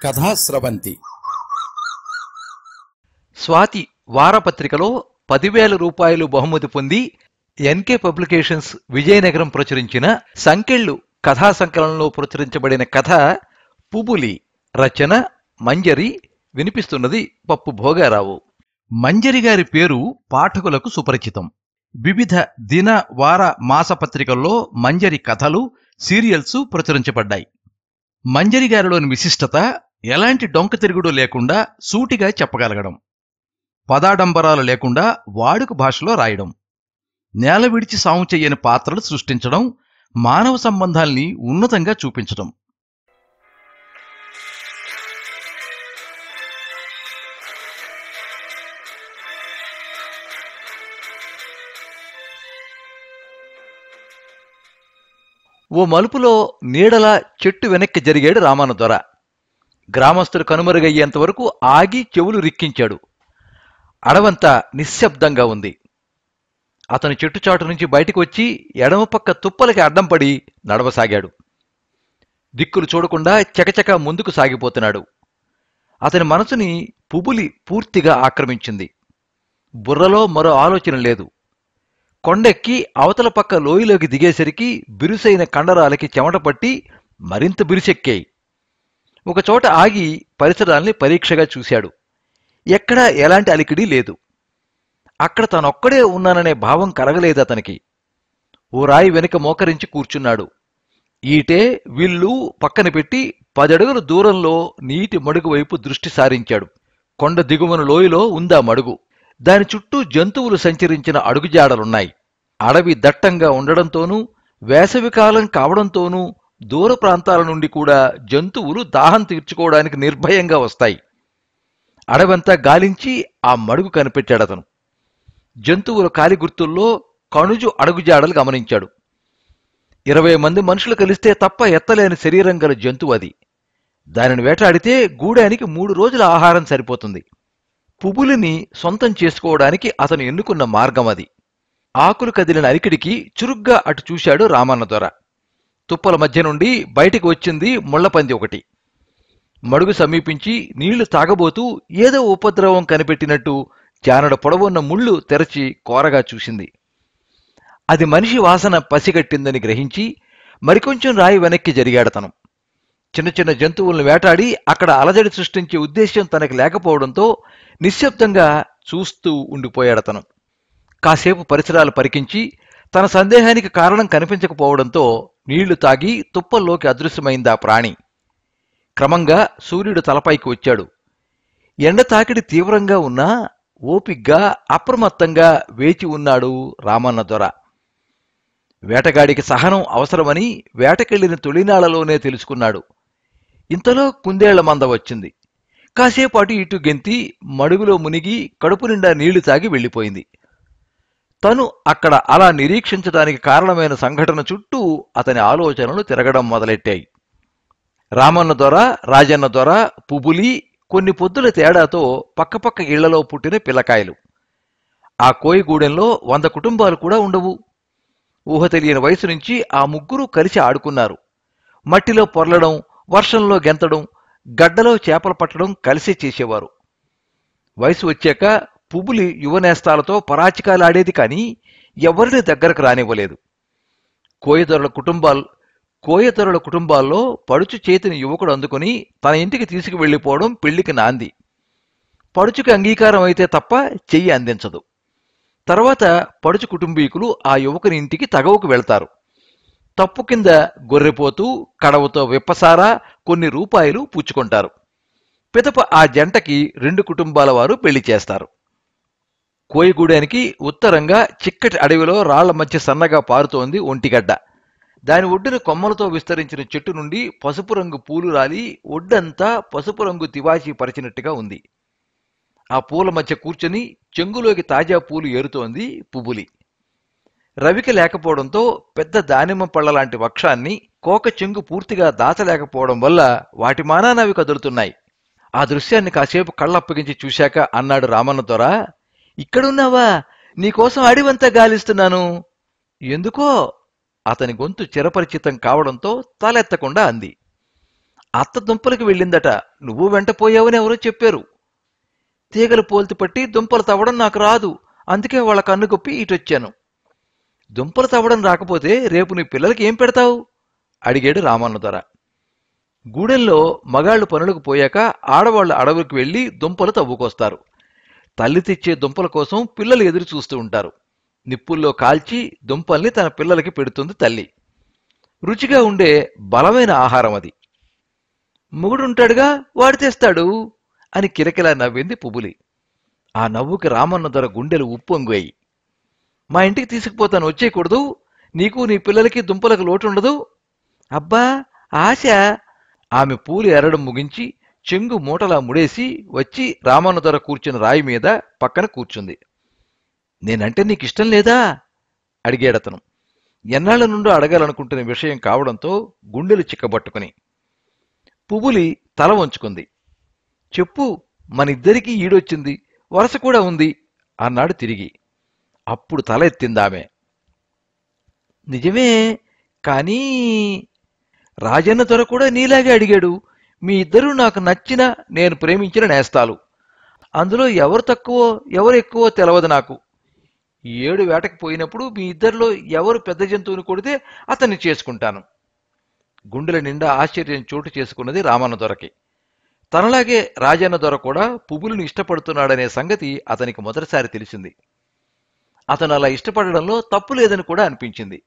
కథాస్రవంతి స్వాతి వారపత్రికలో 10,000 రూపాయలు బహుమతి పొంది ఎన్కే పబ్లికేషన్స్ విజయనగరం ప్రచురించిన సంకెళ్ళు కథా సంకలనంలో ప్రచురించబడిన కథ పుబులి. రచన మంజరి. వినిపిస్తున్నది పప్పు భోగారావు. మంజరి గారి పేరు పాఠకులకు సుపరిచితం. వివిధ దిన వార మాసపత్రికల్లో మంజరి కథలు, సీరియల్స్ ప్రచురించబడ్డాయి. మంజరి గారిలోని విశిష్టత ఎలాంటి డొంక తిరుగుడు లేకుండా సూటిగా చెప్పగలగడం, పదాడంబరాలు లేకుండా వాడుక భాషలో రాయడం, నేల విడిచి సాము చెయ్యని పాత్రలు సృష్టించడం, మానవ సంబంధాల్ని ఉన్నతంగా చూపించడం. ఓ మలుపులో నీడలా చెట్టు వెనక్కి జరిగాడు రామానుదొర. గ్రామస్తులు కనుమరుగయ్యేంతవరకు ఆగి చెవులు రిక్కించాడు. అడవంతా నిశ్శబ్దంగా ఉంది. అతను చెట్టుచాటు నుంచి బయటికి వచ్చి ఎడమపక్క తుప్పలకి అడ్డం పడి నడవసాగాడు. దిక్కులు చూడకుండా చకచక ముందుకు సాగిపోతున్నాడు. అతని మనసుని పుబులి పూర్తిగా ఆక్రమించింది. బుర్రలో మరో ఆలోచన లేదు. కొండెక్కి అవతల పక్క లోయలోకి దిగేసరికి బిరుసైన కండరాలకి చెమట పట్టి మరింత బిరుసెక్కాయి. ఒకచోట ఆగి పరిసరాల్ని పరీక్షగా చూశాడు. ఎక్కడా ఎలాంటి అలికిడి లేదు. అక్కడ తానొక్కడే ఉన్నాననే భావం కలగలేదు అతనికి. ఓ రాయి వెనుక మోకరించి కూర్చున్నాడు. ఈటే విల్లు పక్కన పెట్టి 10 అడుగుల దూరంలో నీటి మడుగు వైపు దృష్టి సారించాడు. కొండ దిగువన లోయలో ఉందా మడుగు. దాని చుట్టూ జంతువులు సంచరించిన అడుగుజాడలున్నాయి. అడవి దట్టంగా ఉండడంతోనూ వేసవికాలం కావడంతోనూ దూర ప్రాంతాల నుండి కూడా జంతువులు దాహం తీర్చుకోవడానికి నిర్భయంగా వస్తాయి. అడవంతా గాలించి ఆ మడుగు కనిపెట్టాడతను. జంతువుల కాలి గుర్తుల్లో కణుజు అడుగుజాడలు గమనించాడు. 20 మంది మనుషులు కలిస్తే తప్ప ఎత్తలేని శరీరం గల జంతువు అది. దానిని వేటాడితే గూడానికి 3 రోజుల ఆహారం సరిపోతుంది. పుబులిని సొంతం చేసుకోవడానికి అతను ఎన్నుకున్న మార్గం అది. ఆకులు కదిలిన అలికిడికి చురుగ్గా అటు చూశాడు రామన్నదొర. తుప్పల మధ్య నుండి బయటికి వచ్చింది ముళ్లపంది ఒకటి. మడుగు సమీపించి నీళ్లు తాగబోతూ ఏదో ఉపద్రవం కనిపెట్టినట్టు జానడ పొడవున్న ముళ్ళు తెరచి కోరగా చూసింది. అది మనిషి వాసన పసిగట్టిందని గ్రహించి మరికొంచెం రాయి వెనక్కి జరిగాడతను. చిన్న చిన్న జంతువులను వేటాడి అక్కడ అలజడి సృష్టించే ఉద్దేశ్యం తనకి లేకపోవడంతో నిశ్శబ్దంగా చూస్తూ ఉండిపోయాడతను. కాసేపు పరిసరాలు పరికించి తన సందేహానికి కారణం కనిపించకపోవడంతో నీళ్లు తాగి తుప్పల్లోకి అదృశ్యమైందా ప్రాణి. క్రమంగా సూర్యుడు తలపైకి వచ్చాడు. ఎండ తాకిడి తీవ్రంగా ఉన్నా ఓపిగ్గా అప్రమత్తంగా వేచి ఉన్నాడు రామన్నదొర. వేటగాడికి సహనం అవసరమని వేటకెళ్లిన తొలినాళ్లలోనే తెలుసుకున్నాడు. ఇంతలో కుందేళ్ల మంద వచ్చింది. కాసేపు అటు ఇటు గెంతి మడుగులో మునిగి కడుపు నిండా నీళ్లు తాగి వెళ్ళిపోయింది. తను అక్కడ అలా నిరీక్షించడానికి కారణమైన సంఘటన చుట్టూ అతని ఆలోచనలు తిరగడం మొదలెట్టాయి. రామన్నదొర, రాజన్నదొర, పుబులి కొన్ని పొద్దుల తేడాతో పక్కపక్క ఇళ్లలో పుట్టిన పిల్లకాయలు. ఆ కోయిగూడెంలో 100 కుటుంబాలు కూడా ఉండవు. ఊహ తెలియని వయసు నుంచి ఆ ముగ్గురు కలిసి ఆడుకున్నారు. మట్టిలో పొర్లడం, వర్షంలో గెంతడం, గడ్డలో చేపలు పట్టడం కలిసే చేసేవారు. వయసు వచ్చాక పుబులి యువనేస్తాలతో పరాచికాలాడేది కానీ ఎవరిని దగ్గరకు రానివ్వలేదు. కోయదొరల కుటుంబాల్లో పడుచు చేతిని యువకుడు అందుకుని తన ఇంటికి తీసుకువెళ్లిపోవడం పెళ్లికి నాంది. పడుచుకి అంగీకారం అయితే తప్ప చెయ్యి అందించదు. తర్వాత పడుచు కుటుంబీకులు ఆ యువకుని ఇంటికి తగవుకు వెళ్తారు. తప్పు కింద గొర్రెపోతూ కడవతో విప్పసారా కొన్ని రూపాయలు పుచ్చుకుంటారు. పిదప ఆ జంటకి 2 కుటుంబాల వారు పెళ్లి చేస్తారు. కోయిగూడానికి ఉత్తరంగా చిక్కటి అడవిలో రాళ్ల మధ్య సన్నగా పారుతోంది ఒంటిగడ్డ. దాని ఒడ్డున కొమ్మలతో విస్తరించిన చెట్టు నుండి పసుపు రంగు పూలు రాలి ఒడ్డంతా పసుపు రంగు తివాచీ పరిచినట్టుగా ఉంది. ఆ పూల మధ్య కూర్చొని చెంగులోకి తాజా పూలు ఏరుతోంది పుబులి. రవిక లేకపోవడంతో పెద్ద దానిమ్మ పళ్లలాంటి వక్షాన్ని కోక చెంగు పూర్తిగా దాచలేకపోవడం వల్ల వాటి మానానవి కదులుతున్నాయి. ఆ దృశ్యాన్ని కాసేపు కళ్ళప్పగించి చూశాక అన్నాడు రామన్నదొర, ఇక్కడున్నావా? నీకోసం అడివంతా గాలిస్తున్నాను. ఎందుకో అతని గొంతు చిరపరిచితం కావడంతో తలెత్తకుండా అంది. అత్త దుంపలకి వెళ్ళిందట, నువ్వు వెంట పోయావని ఎవరో చెప్పారు. తీగలు పోల్తి పట్టి దుంపలు తవ్వడం నాకు రాదు, అందుకే వాళ్ళ కన్ను కొప్పి ఇటొచ్చాను. దుంపలు తవ్వడం రాకపోతే రేపు నీ పిల్లలకి ఏం పెడతావు? అడిగాడు రామన్న దొర. గూడెంలో మగాళ్లు పనులకు పోయాక ఆడవాళ్లు అడవికి వెళ్లి దుంపలు తవ్వుకొస్తారు. తల్లి తెచ్చే దుంపల కోసం పిల్లలు ఎదురు చూస్తూ ఉంటారు. నిప్పుల్లో కాల్చి దుంపల్ని తన పిల్లలకి పెడుతుంది తల్లి. రుచిగా ఉండే బలమైన ఆహారం అది. మొగుడుంటాడుగా, వాడు తెస్తాడు అని కిలకిలా నవ్వింది పుబులి. ఆ నవ్వుకి రామన్న దొర గుండెలు ఉప్పొంగాయి. మా ఇంటికి తీసుకుపోతాను, వచ్చేయకూడదు? నీకు నీ పిల్లలకి దుంపలకు లోటుండదు? అబ్బా ఆశ! ఆమె పూలు ఎరడం ముగించి చెంగు మూటలా ముడేసి వచ్చి రామన్న దొర కూర్చున్న రాయి మీద పక్కన కూర్చుంది. నేనంటే నీకిష్టం లేదా? అడిగాడతను. ఎన్నాళ్ల నుండో అడగాలనుకుంటున్న విషయం కావడంతో గుండెలు చిక్కబట్టుకుని. పువ్వులి తల వంచుకుంది. చెప్పు, మనిద్దరికీ ఈడొచ్చింది, వరస కూడా ఉంది అన్నాడు తిరిగి. అప్పుడు తల ఎత్తిందామె. నిజమే, కానీ రాజన్న దొర కూడా నీలాగే అడిగాడు. మీ ఇద్దరూ నాకు నచ్చిన, నేను ప్రేమించిన నేస్తాలు. అందులో ఎవరు తక్కువో ఎవరు ఎక్కువో తెలవదు నాకు. 7 వేటకు పోయినప్పుడు మీ ఇద్దరిలో ఎవరు పెద్ద జంతువుని కొడితే అతన్ని చేసుకుంటాను. గుండెల నిండా ఆశ్చర్యం చోటు చేసుకున్నది రామన్న దొరకి. తనలాగే రాజన్న దొర కూడా పువ్వులను ఇష్టపడుతున్నాడనే సంగతి అతనికి మొదటిసారి తెలిసింది. అతను అలా ఇష్టపడడంలో తప్పు లేదని కూడా అనిపించింది.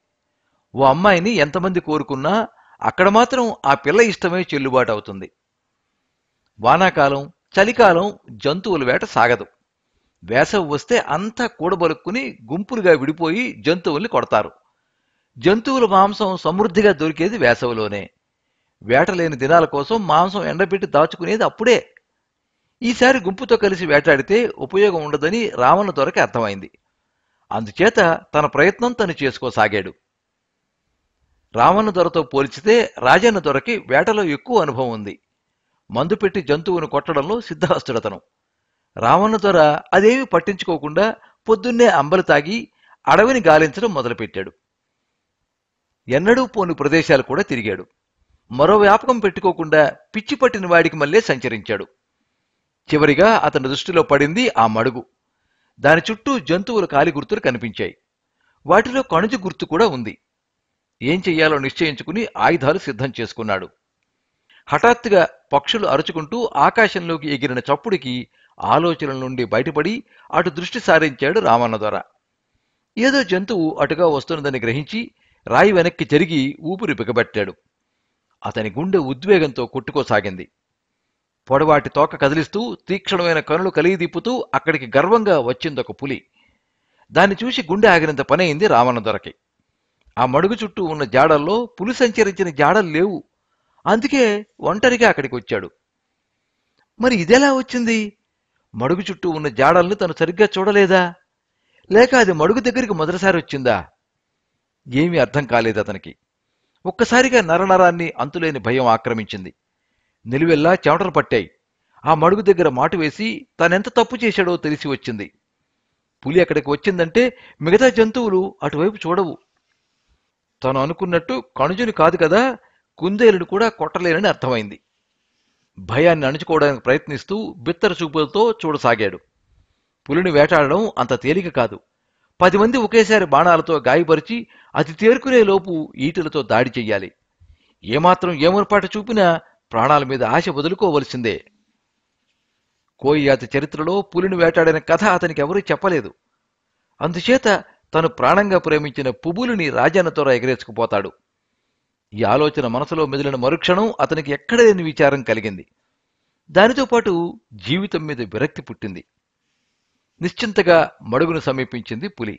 ఓ అమ్మాయిని ఎంతమంది కోరుకున్నా అక్కడ మాత్రం ఆ పిల్ల ఇష్టమే చెల్లుబాటు అవుతుంది. వానాకాలం, చలికాలం జంతువుల వేట సాగదు. వేసవి వస్తే అంతా కూడబలుక్కుని గుంపులుగా విడిపోయి జంతువుల్ని కొడతారు. జంతువుల మాంసం సమృద్ధిగా దొరికేది వేసవిలోనే. వేటలేని దినాల కోసం మాంసం ఎండబెట్టి దాచుకునేది అప్పుడే. ఈసారి గుంపుతో కలిసి వేటాడితే ఉపయోగం ఉండదని రావణ దొరకి అర్థమైంది. అందుచేత తన ప్రయత్నం తను చేసుకోసాగాడు. రావణ దొరతో పోల్చితే రాజన్న దొరకి వేటలో ఎక్కువ అనుభవం ఉంది. మందు పెట్టి జంతువును కొట్టడంలో సిద్ధహస్తుడతను. రావణ దొర అదేమీ పట్టించుకోకుండా పొద్దున్నే అంబలి తాగి అడవిని గాలించడం మొదలుపెట్టాడు. ఎన్నడూ పోని ప్రదేశాలు కూడా తిరిగాడు. మరో వ్యాపకం పెట్టుకోకుండా పిచ్చి పట్టిన వాడికి మళ్ళీ సంచరించాడు. చివరిగా అతని దృష్టిలో పడింది ఆ మడుగు. దాని చుట్టూ జంతువుల కాలి గుర్తులు కనిపించాయి. వాటిలో కణుజు గుర్తు కూడా ఉంది. ఏం చెయ్యాలో నిశ్చయించుకుని ఆయుధాలు సిద్ధం చేసుకున్నాడు. హఠాత్తుగా పక్షులు అరుచుకుంటూ ఆకాశంలోకి ఎగిరిన చప్పుడికి ఆలోచనల నుండి బయటపడి అటు దృష్టి సారించాడు రామన్న దొర. ఏదో జంతువు అటుగా వస్తున్నదని గ్రహించి రాయి వెనక్కి జరిగి ఊపిరి బిగబట్టాడు. అతని గుండె ఉద్వేగంతో కొట్టుకోసాగింది. పొడవాటి తోక కదిలిస్తూ తీక్షణమైన కనులు కలిగిదిప్పుతూ అక్కడికి గర్వంగా వచ్చిందొక పులి. దాన్ని చూసి గుండె ఆగినంత పనైంది రామన్న దొరకి. ఆ మడుగు చుట్టూ ఉన్న జాడల్లో పులి సంచరించిన జాడలు లేవు. అందుకే ఒంటరిగా అక్కడికి వచ్చాడు. మరి ఇదెలా వచ్చింది? మడుగు చుట్టూ ఉన్న జాడల్ని తను సరిగ్గా చూడలేదా? లేక అది మడుగు దగ్గరికి మొదటిసారి వచ్చిందా? ఏమీ అర్థం కాలేదు అతనికి. ఒక్కసారిగా నరనరాన్ని అంతులేని భయం ఆక్రమించింది. నిలువెల్లా చెమటలు పట్టాయి. ఆ మడుగు దగ్గర మాటు వేసి తనెంత తప్పు చేశాడో తెలిసి వచ్చింది. పులి అక్కడికి వచ్చిందంటే మిగతా జంతువులు అటువైపు చూడవు. తను అనుకున్నట్టు కణుజుని కాదు కదా, కుందేలుని కూడా కొట్టలేనని అర్థమైంది. భయాన్ని అణుచుకోవడానికి ప్రయత్నిస్తూ బిత్తర చూపులతో చూడసాగాడు. పులిని వేటాడడం అంత తేలిక కాదు. 10 మంది ఒకేసారి బాణాలతో గాయపరిచి అది తేరుకునే లోపు ఈటెలతో దాడి చెయ్యాలి. ఏమాత్రం ఏమరపాటు చూపినా ప్రాణాల మీద ఆశ వదులుకోవలసిందే. కోయియాతి చరిత్రలో పులిని వేటాడిన కథ అతనికి ఎవరూ చెప్పలేదు. అందుచేత తను ప్రాణంగా ప్రేమించిన పువ్వులని రాజన్న దొర ఎగరేసుకుపోతాడు. ఈ ఆలోచన మనసులో మెదిలిన మరుక్షణం అతనికి ఎక్కడలేని విచారం కలిగింది. దానితో పాటు జీవితం మీద విరక్తి పుట్టింది. నిశ్చింతగా మడుగును సమీపించింది పులి.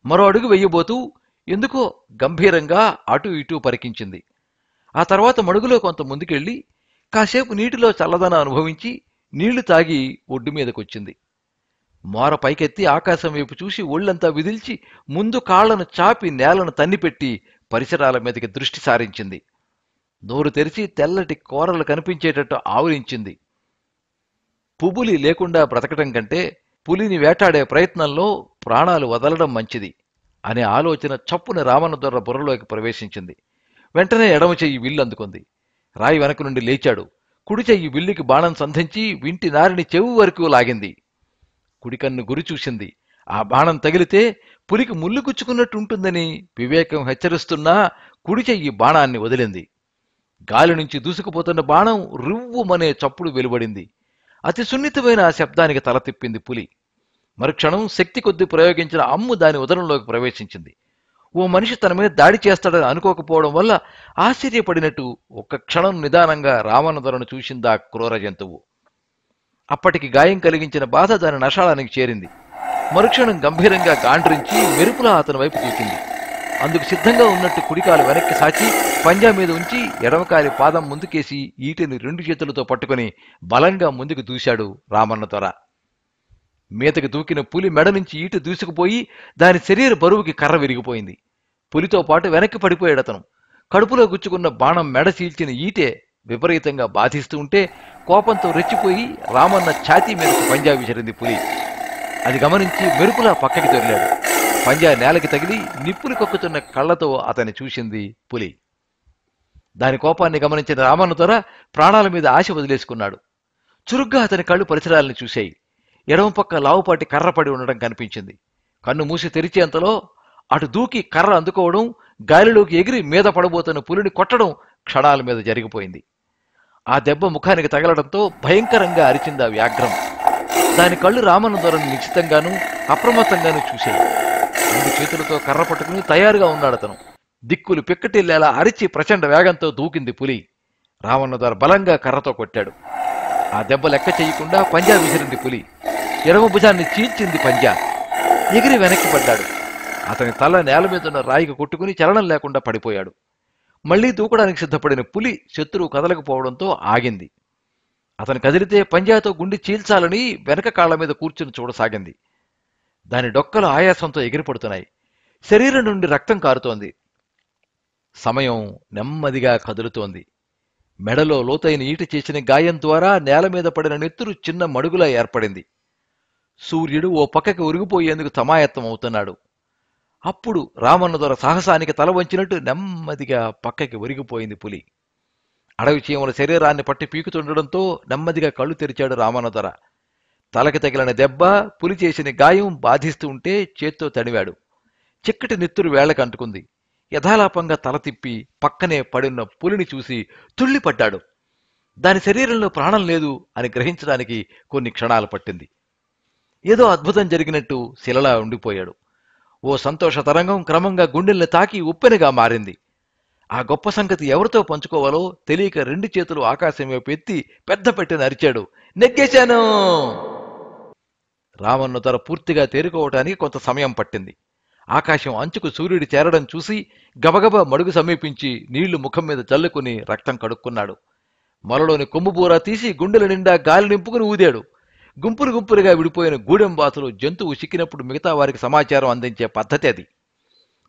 మరో అడుగు వెయ్యబోతూ ఎందుకో గంభీరంగా అటూ ఇటూ పరికించింది. ఆ తర్వాత మడుగులో కొంత ముందుకెళ్లి కాసేపు నీటిలో చల్లదనం అనుభవించి నీళ్లు తాగి ఒడ్డు మీదకొచ్చింది. మోర పైకెత్తి ఆకాశం వైపు చూసి ఒళ్లంతా విదిల్చి ముందు కాళ్లను చాపి నేలను తన్నిపెట్టి పరిసరాల మీదకి దృష్టి సారించింది. నోరు తెరిచి తెల్లటి కోరలు కనిపించేటట్టు ఆవరించింది. పుబులి లేకుండా బ్రతకటం కంటే పులిని వేటాడే ప్రయత్నంలో ప్రాణాలు వదలడం మంచిది అనే ఆలోచన చప్పున రామన్న దొర బుర్రలోకి ప్రవేశించింది. వెంటనే ఎడమ చెయ్యి విల్లు అందుకుంది. రాయి వెనక నుండి లేచాడు. కుడి చెయ్యి విల్లికి బాణం సంధించి వింటి నారిని చెవి వరకు లాగింది. కుడి కన్ను గురి చూసింది. ఆ బాణం తగిలితే పులికి ముళ్ళు గుచ్చుకున్నట్టు ఉంటుందని వివేకం హెచ్చరిస్తున్నా కుడి చెయ్యి బాణాన్ని వదిలింది. గాలి నుంచి దూసుకుపోతున్న బాణం రువ్వుమనే చప్పుడు వెలువడింది. అతి సున్నితమైన ఆ శబ్దానికి తల తిప్పింది పులి. మరుక్షణం శక్తి కొద్దీ ప్రయోగించిన అమ్ము దాని ఉదరంలోకి ప్రవేశించింది. ఓ మనిషి తన మీద దాడి చేస్తాడని అనుకోకపోవడం వల్ల ఆశ్చర్యపడినట్టు ఒక్క క్షణం నిదానంగా రామన్నదొరను చూసిందా క్రూర జంతువు. అప్పటికి గాయం కలిగించిన బాధ దాని నషాళానికి చేరింది. మరుక్షణం గంభీరంగా గాండ్రించి మెరుపులా అతని వైపు దూకింది. అందుకు సిద్ధంగా ఉన్నట్టు కుడికాలు వెనక్కి సాచి పంజా మీద ఉంచి ఎడమకాలి పాదం ముందుకేసి ఈటెని 2 చేతులతో పట్టుకుని బలంగా ముందుకు దూశాడు రామన్నదొర. మీతకి దూకిన పులి మెడ నుంచి ఈట దూసుకుపోయి దాని శరీర బరువుకి కర్ర విరిగిపోయింది. పులితో పాటు వెనక్కి పడిపోయాడు అతను. కడుపులో గుచ్చుకున్న బాణం మెడ చీల్చిన ఈటే విపరీతంగా బాధిస్తూ ఉంటే కోపంతో రెచ్చిపోయి రామన్న ఛాతీ మీదకి పంజా విసిరింది పులి. అది గమనించి మెరుపులా పక్కకి దొరిలాడు. పంజా నేలకి తగిలి నిప్పులు కొక్కుతున్న కళ్లతో అతన్ని చూసింది పులి. దాని కోపాన్ని గమనించిన రామన్నదొర ప్రాణాల మీద ఆశ వదిలేసుకున్నాడు. చురుగ్గా అతని కళ్ళు పరిసరాలను చూశాయి. ఎడమ పక్క లావుపాటి కర్రపడి ఉండడం కనిపించింది. కన్ను మూసి తెరిచేంతలో అటు దూకి కర్ర అందుకోవడం, గాలిలోకి ఎగిరి మీద పడబోతున్న పులిని కొట్టడం క్షణాల మీద జరిగిపోయింది. ఆ దెబ్బ ముఖానికి తగలడంతో భయంకరంగా అరిచింది ఆ వ్యాఘ్రం. దాని కళ్ళు రామన్నదొరను నిశ్చితంగానూ అప్రమత్తంగానూ చూశాయి. 2 చేతులతో కర్ర పట్టుకుని తయారుగా ఉన్నాడు అతను. దిక్కులు పిక్కటిల్లేలా అరిచి ప్రచండ వేగంతో దూకింది పులి. రామన్నదొర బలంగా కర్రతో కొట్టాడు. ఆ దెబ్బ లెక్క చేయకుండా పంజా విసిరింది పులి. ఎడమ భుజాన్ని చీల్చింది పంజా. ఎగిరి వెనక్కి పడ్డాడు. అతని తల నేల మీదున్న రాయికి కొట్టుకుని చలనం లేకుండా పడిపోయాడు. మళ్లీ దూకడానికి సిద్ధపడిన పులి శత్రువు కదలకపోవడంతో ఆగింది. అతను కదిలితే పంజాతో గుండి చీల్చాలని వెనక కాళ్ల మీద కూర్చుని చూడసాగింది. దాని డొక్కలు ఆయాసంతో ఎగిరిపడుతున్నాయి. శరీరం నుండి రక్తం కారుతోంది. సమయం నెమ్మదిగా కదులుతోంది. మెడలో లోతైన ఈట చేసిన గాయం ద్వారా నేల మీద పడిన నెత్తురు చిన్న మడుగులా ఏర్పడింది. సూర్యుడు ఓ పక్కకి ఉరిగిపోయేందుకు సమాయత్తం అవుతున్నాడు. అప్పుడు రామన్నదొర సాహసానికి తల వంచినట్టు నెమ్మదిగా పక్కకి ఒరిగిపోయింది పులి. అడవి చీమల శరీరాన్ని పట్టి పీకుతుండడంతో నెమ్మదిగా కళ్ళు తెరిచాడు రామన్నదొర. తలకి తగిలిన దెబ్బ, పులి చేసిన గాయం బాధిస్తూ ఉంటే చేత్తో తడివాడు. చిక్కటి నెత్తురు వేళ్లకు అంటుకుంది. యథాలాపంగా తల తిప్పి పక్కనే పడిన పులిని చూసి తుళ్ళిపడ్డాడు. దాని శరీరంలో ప్రాణం లేదు అని గ్రహించడానికి కొన్ని క్షణాలు పట్టింది. ఏదో అద్భుతం జరిగినట్టు శిలలా ఉండిపోయాడు. ఓ సంతోష తరంగం క్రమంగా గుండెల్ని తాకి ఉప్పెనగా మారింది. ఆ గొప్ప సంగతి ఎవరితో పంచుకోవాలో తెలియక 2 చేతులు ఆకాశం వైపు ఎత్తి పెద్ద పెట్టిన అరిచాడు, నెగ్గేశాను! రామన్నదొర పూర్తిగా తేరుకోవటానికి కొంత సమయం పట్టింది. ఆకాశం అంచుకు సూర్యుడి చేరడం చూసి గబగబా మడుగు సమీపించి నీళ్లు ముఖం మీద చల్లుకుని రక్తం కడుక్కున్నాడు. మొలలోని కొమ్ముబూరా తీసి గుండెల నిండా గాలి నింపుకుని ఊదాడు. గుంపులు గుంపులుగా విడిపోయిన గూడెం బాతులు జంతువు చిక్కినప్పుడు మిగతా వారికి సమాచారం అందించే పద్ధతి అది.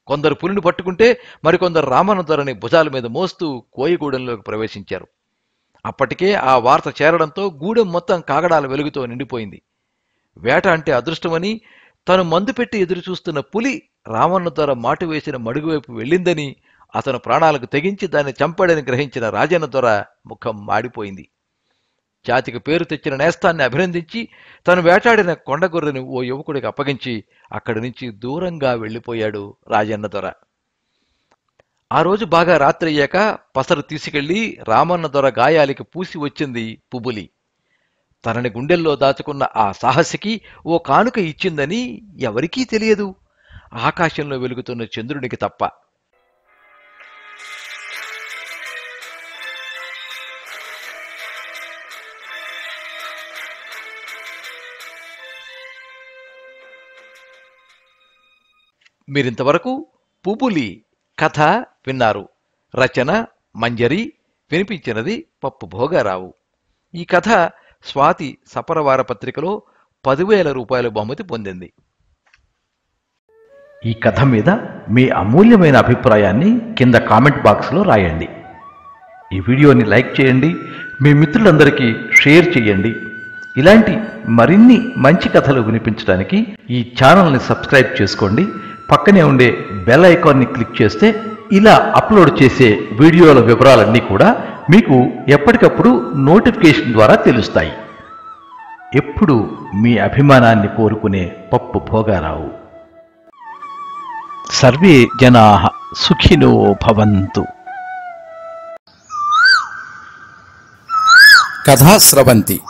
కొందరు పులిని పట్టుకుంటే మరికొందరు రామన్నదొరని భుజాల మీద మోస్తూ కోయిగూడెంలోకి ప్రవేశించారు. అప్పటికే ఆ వార్త చేరడంతో గూడెం మొత్తం కాగడాల వెలుగుతో నిండిపోయింది. వేట అంటే అదృష్టమని, తను మందు పెట్టి ఎదురుచూస్తున్న పులి రామన్నదొర మాటు వేసిన మడుగువైపు వెళ్ళిందని, అతను ప్రాణాలకు తెగించి దాన్ని చంపాడని గ్రహించిన రాజన్నదొర ముఖం మాడిపోయింది. జాతికి పేరు తెచ్చిన నేస్తాన్ని అభినందించి తను వేటాడిన కొండగొర్రెను ఓ యువకుడికి అప్పగించి అక్కడి నుంచి దూరంగా వెళ్లిపోయాడు రాజన్నదొర. ఆ రోజు బాగా రాత్రి అయ్యాక పసరు తీసుకెళ్లి రామన్నదొర గాయాలకి పూసి వచ్చింది పుబులి. తనని గుండెల్లో దాచుకున్న ఆ సాహసికి ఓ కానుక ఇచ్చిందని ఎవరికీ తెలియదు, ఆకాశంలో వెలుగుతున్న చంద్రునికి తప్ప. మీరింతవరకు పుబులి కథ విన్నారు. రచన మంజరి, వినిపించినది పప్పు భోగారావు. ఈ కథ స్వాతి సపరవార పత్రికలో 10,000 రూపాయల బహుమతి పొందింది. ఈ కథ మీద మీ అమూల్యమైన అభిప్రాయాన్ని కింద కామెంట్ బాక్స్లో రాయండి. ఈ వీడియోని లైక్ చేయండి, మీ మిత్రులందరికీ షేర్ చేయండి. ఇలాంటి మరిన్ని మంచి కథలు వినిపించడానికి ఈ ఛానల్ని సబ్స్క్రైబ్ చేసుకోండి. పక్కనే ఉండే బెల్ ఐకాన్ని క్లిక్ చేస్తే ఇలా అప్లోడ్ చేసే వీడియోల వివరాలన్నీ కూడా మీకు ఎప్పటికప్పుడు నోటిఫికేషన్ ద్వారా తెలుస్తాయి. ఎప్పుడు మీ అభిమానాన్ని కోరుకునే పప్పు భోగారావు. సర్వే జనాః సుఖినో భవంతు. కథా స్రవంతి.